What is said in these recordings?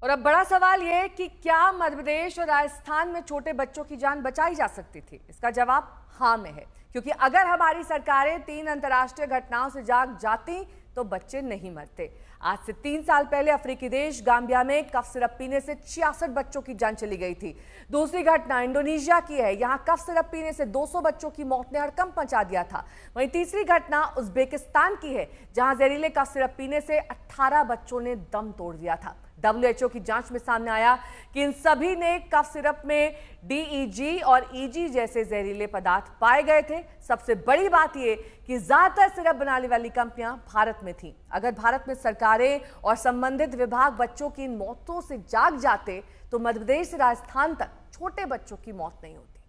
और अब बड़ा सवाल ये कि क्या मध्य प्रदेश और राजस्थान में छोटे बच्चों की जान बचाई जा सकती थी? इसका जवाब हाँ में है, क्योंकि अगर हमारी सरकारें 3 अंतर्राष्ट्रीय घटनाओं से जाग जाती तो बच्चे नहीं मरते। आज से 3 साल पहले अफ्रीकी देश गाम्बिया में कफ सिरप पीने से 66 बच्चों की जान चली गई थी। दूसरी घटना इंडोनेशिया की है, यहां कफ सिरप पीने से 200 बच्चों की मौत ने हड़कंप मचा दिया था। वहीं तीसरी घटना उज्बेकिस्तान की है, जहां जहरीले कफ सिरप पीने से 18 बच्चों ने दम तोड़ दिया था। WHO की जांच में सामने आया कि इन सभी ने कफ सिरप में DEG और EG जैसे जहरीले पदार्थ पाए गए थे। सबसे बड़ी बात यह कि ज्यादातर सिरप बनाने वाली कंपनियां भारत में थीं। अगर भारत में सरकारें और संबंधित विभाग बच्चों की इन मौतों से जाग जाते तो मध्य प्रदेश से राजस्थान तक छोटे बच्चों की मौत नहीं होती।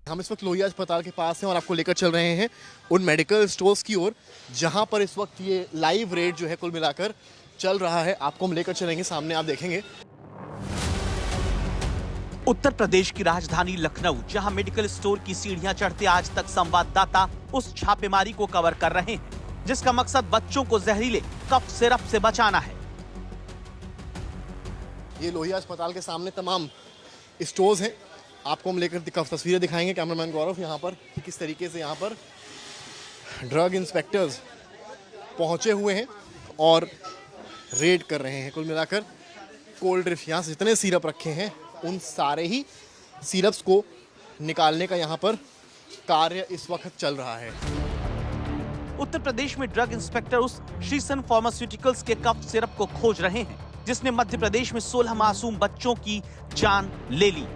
हम इस वक्त लोहिया अस्पताल के पास हैं और आपको लेकर चल रहे हैं उन मेडिकल स्टोर्स की ओर जहां पर इस वक्त ये लाइव रेड जो है कुल मिलाकर चल रहा है। आपको हम लेकर चलेंगे, सामने आप देखेंगे। उत्तर प्रदेश की राजधानी लखनऊ, जहां मेडिकल स्टोर की सीढ़ियां चढ़ते आज तक संवाददाता उस छापेमारी को कवर कर रहे हैं जिसका मकसद बच्चों को जहरीले कफ सिरप से बचाना है। ये लोहिया अस्पताल के सामने तमाम स्टोर्स हैं। आपको हम लेकर तस्वीरें दिखाएंगे कैमरामैन गौरव यहाँ पर कि किस तरीके से यहाँ पर ड्रग इंस्पेक्टर्स पहुंचे हुए हैं और रेड कर रहे हैं। कुल मिलाकर कोल्ड ड्रिफ्ट यहाँ से जितने सिरप रखे हैं उन सारे ही सिरप्स को निकालने का यहाँ पर कार्य इस वक्त चल रहा है। उत्तर प्रदेश में ड्रग इंस्पेक्टर उस श्रीसन फार्मास्यूटिकल्स के कफ सिरप को खोज रहे हैं जिसने मध्य प्रदेश में 16 मासूम बच्चों की जान ले ली।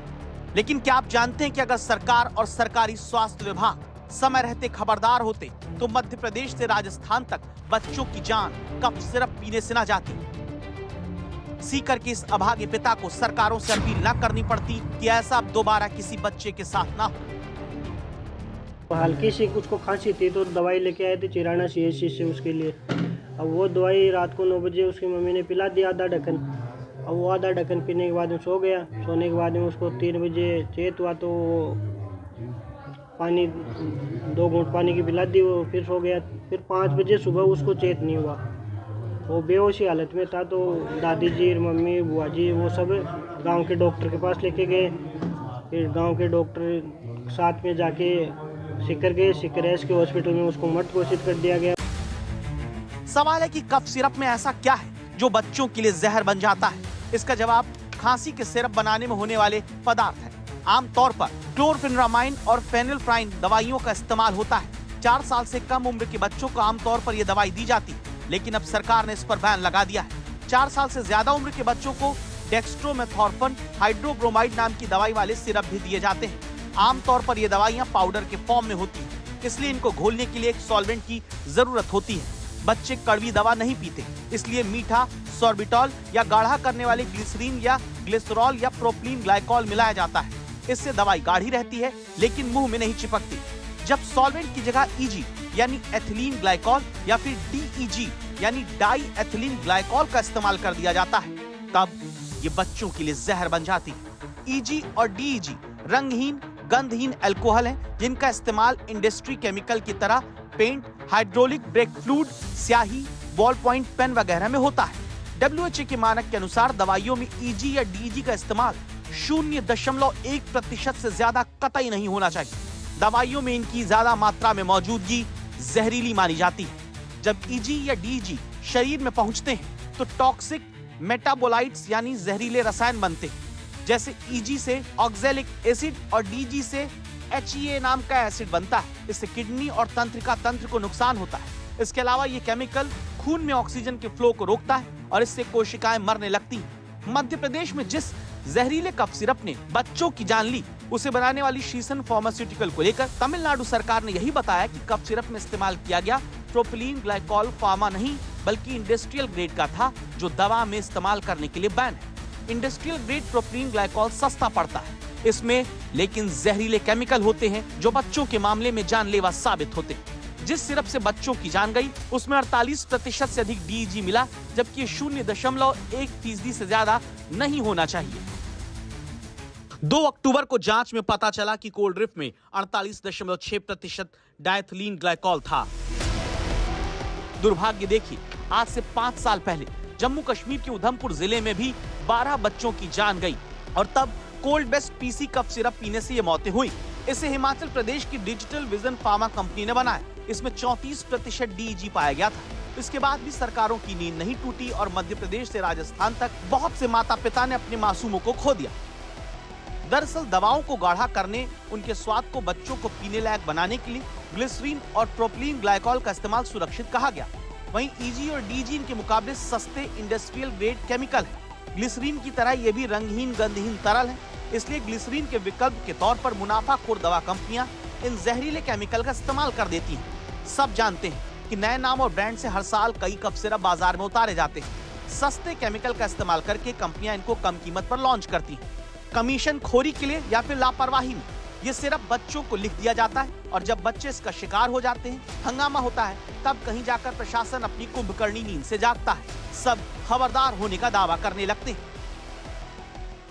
लेकिन क्या आप जानते हैं कि अगर सरकार और सरकारी स्वास्थ्य विभाग समय रहते खबरदार होते तो मध्य प्रदेश से राजस्थान तक बच्चों की जान कफ सिरप पीने से ना जाती। सीकर के इस अभागे पिता को सरकारों से अपील न करनी पड़ती कि ऐसा अब दोबारा किसी बच्चे के साथ ना हो। हल्की सी कुछ को खांसी थी तो दवाई लेके आए थे चिराना CHC से उसके लिए। अब वो दवाई रात को 9 बजे उसकी मम्मी ने पिला दिया आधा ढक्कन। अब वो आधा ढक्कन पीने के बाद में सो गया। सोने के बाद में उसको 3 बजे चेत हुआ तो पानी 2 घूंट पानी की पिला दी, वो फिर सो गया। फिर 5 बजे सुबह उसको चेत नहीं हुआ, वो बेहोशी हालत में था। तो दादी जी, मम्मी, बुआ जी वो सब गांव के डॉक्टर के पास लेके गए। फिर गांव के डॉक्टर साथ में जाके सिकर गए। सिकर के हॉस्पिटल में उसको मृत घोषित कर दिया गया। सवाल है कि कफ सिरप में ऐसा क्या है जो बच्चों के लिए जहर बन जाता है? इसका जवाब खांसी के सिरप बनाने में होने वाले पदार्थ है। आमतौर पर क्लोरफेनरामाइन और फेनिलफ्राइन दवाइयों का इस्तेमाल होता है। 4 साल से कम उम्र के बच्चों को आमतौर पर यह दवाई दी जाती है, लेकिन अब सरकार ने इस पर बैन लगा दिया है। 4 साल से ज्यादा उम्र के बच्चों को डेक्स्ट्रोमेथॉर्फन हाइड्रोब्रोमाइड नाम की दवाई वाले सिरप भी दिए जाते हैं। आमतौर पर ये दवाइयां पाउडर के फॉर्म में होती हैं, इसलिए इनको घोलने के लिए एक सॉल्वेंट की जरूरत होती है। बच्चे कड़वी दवा नहीं पीते, इसलिए मीठा सॉर्बिटॉल या गाढ़ा करने वाले ग्लिसरीन या ग्लिसरॉल या प्रोपिलीन ग्लाइकॉल मिलाया जाता है। इससे दवाई गाढ़ी रहती है लेकिन मुंह में नहीं चिपकती। जब सॉल्वेंट की जगह EG यानी एथिलीन ग्लाइकॉल या फिर DEG यानी डाई एथिलीन ग्लाइकॉल का इस्तेमाल कर दिया जाता है, तब ये बच्चों के लिए जहर बन जाती है। EG और DEG रंगहीन गंधहीन अल्कोहल हैं जिनका इस्तेमाल इंडस्ट्री केमिकल की तरह पेंट, हाइड्रोलिक ब्रेक फ्लूइड, स्याही, बॉल पॉइंट पेन वगैरह में होता है। WHO के मानक के अनुसार दवाइयों में EG या DEG का इस्तेमाल 0.1% से ज्यादा कतई नहीं होना चाहिए। दवाइयों में इनकी ज्यादा मात्रा में मौजूदगी जहरीली मानी जाती है। जब EG या DEG शरीर में पहुंचते हैं तो टॉक्सिक मेटाबोलाइट्स यानी जहरीले रसायन बनते हैं। जैसे EG से ऑक्सैलिक एसिड और DEG से HEA नाम का एसिड बनता है। इससे किडनी और तंत्रिका तंत्र को नुकसान होता है। इसके अलावा ये केमिकल खून में ऑक्सीजन के फ्लो को रोकता है और इससे कोशिकाएं मरने लगती हैं। मध्य प्रदेश में जिस जहरीले कफ सिरप ने बच्चों की जान ली, उसे बनाने वाली श्रीसन फार्मास्यूटिकल को लेकर तमिलनाडु सरकार ने यही बताया कि कफ सिरप में इस्तेमाल किया गया प्रोपिलीन ग्लाइकॉल फार्मा नहीं बल्कि इंडस्ट्रियल ग्रेड का था, जो दवा में इस्तेमाल करने के लिए बैन है। इंडस्ट्रियल ग्रेड प्रोपिलीन ग्लाइकॉल सस्ता पड़ता है इसमें, लेकिन जहरीले केमिकल होते हैं जो बच्चों के मामले में जानलेवा साबित होते हैं। जिस सिरप से बच्चों की जान गई उसमें 48% से अधिक DEG मिला, जबकि 0.1% से ज्यादा नहीं होना चाहिए। 2 अक्टूबर को जांच में पता चला कि कोल्ड ड्रिफ्ट में 48.6% डायथिलीन ग्लाइकॉल था। दुर्भाग्य देखिए, आज से 5 साल पहले जम्मू कश्मीर के उधमपुर जिले में भी 12 बच्चों की जान गई और तब cold best PC cough syrup पीने से ये मौतें हुई। इसे हिमाचल प्रदेश की डिजिटल विजन फार्मा कंपनी ने बनाया। इसमें 34% DEG पाया गया था। इसके बाद भी सरकारों की नींद नहीं टूटी और मध्य प्रदेश से राजस्थान तक बहुत से माता पिता ने अपने मासूमों को खो दिया। दरअसल दवाओं को गाढ़ा करने, उनके स्वाद को बच्चों को पीने लायक बनाने के लिए ग्लिसरीन और प्रोपिलीन ग्लाइकॉल का इस्तेमाल सुरक्षित कहा गया। वहीं EG और DEG इनके मुकाबले सस्ते इंडस्ट्रियल ग्रेड केमिकल है। ग्लिसरीन की तरह ये भी रंगहीन गंधहीन तरल है, इसलिए ग्लिसरीन के विकल्प के तौर पर मुनाफाखोर दवा कंपनियां इन जहरीले केमिकल का इस्तेमाल कर देती हैं। सब जानते हैं कि नए नाम और ब्रांड से हर साल कई कफ सिरप बाजार में उतारे जाते हैं। सस्ते केमिकल का इस्तेमाल करके कंपनियां इनको कम कीमत पर लॉन्च करती हैं। कमीशन खोरी के लिए या फिर लापरवाही में ये सिरप बच्चों को लिख दिया जाता है और जब बच्चे इसका शिकार हो जाते हैं, हंगामा होता है, तब कहीं जाकर प्रशासन अपनी कुंभकर्णी नींद से जागता है। सब खबरदार होने का दावा करने लगते हैं।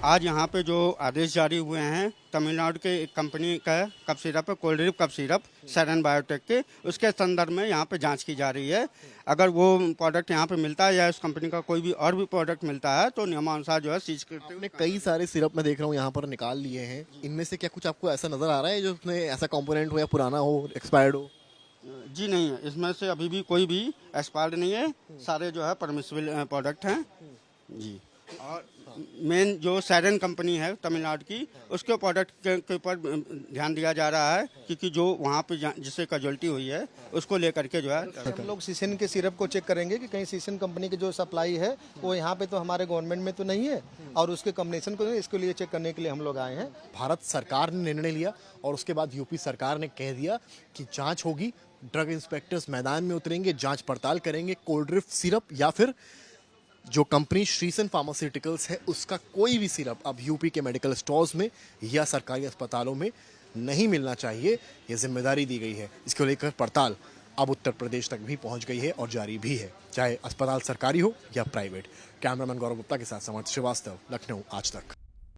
आज यहाँ पे जो आदेश जारी हुए हैं तमिलनाडु के एक कंपनी का कफ सिरप है, cold drip cough syrup Seren Biotech के, उसके संदर्भ में यहाँ पे जांच की जा रही है। अगर वो प्रोडक्ट यहाँ पे मिलता है या उस कंपनी का कोई भी और भी प्रोडक्ट मिलता है तो नियमानुसार जो है सीज करते हैं। कई सारे सिरप मैं देख रहा हूँ यहाँ पर निकाल लिए हैं, इनमें से क्या कुछ आपको ऐसा नजर आ रहा है जो उसमें ऐसा कंपोनेंट हो या पुराना हो, एक्सपायर्ड हो? जी नहीं है, इसमें से अभी भी कोई भी एक्सपायर्ड नहीं है, सारे जो है परमिसिबल प्रोडक्ट हैं जी। और मेन जो सेरेन कंपनी है तमिलनाडु की, उसके प्रोडक्ट के ऊपर ध्यान दिया जा रहा है क्योंकि जो वहाँ पे जिससे कैजुअल्टी हुई है उसको लेकर के जो है हम लोग सीसन के सिरप को चेक करेंगे कि कहीं सीसन कंपनी की जो सप्लाई है वो यहाँ पे तो हमारे गवर्नमेंट में तो नहीं है और उसके कॉम्बिनेशन को इसके लिए चेक करने के लिए हम लोग आए हैं। भारत सरकार ने निर्णय लिया और उसके बाद यूपी सरकार ने कह दिया कि जांच होगी, ड्रग इंस्पेक्टर्स मैदान में उतरेंगे, जांच पड़ताल करेंगे। कोल्ड ड्रिप सिरप या फिर जो कंपनी श्रीसन फार्मास्यूटिकल्स है उसका कोई भी सिरप अब यूपी के मेडिकल स्टोर्स में या सरकारी अस्पतालों में नहीं मिलना चाहिए, ये जिम्मेदारी दी गई है। इसको लेकर पड़ताल अब उत्तर प्रदेश तक भी पहुंच गई है और जारी भी है, चाहे अस्पताल सरकारी हो या प्राइवेट। कैमरामैन गौरव गुप्ता के साथ समर्थ श्रीवास्तव, लखनऊ आज तक।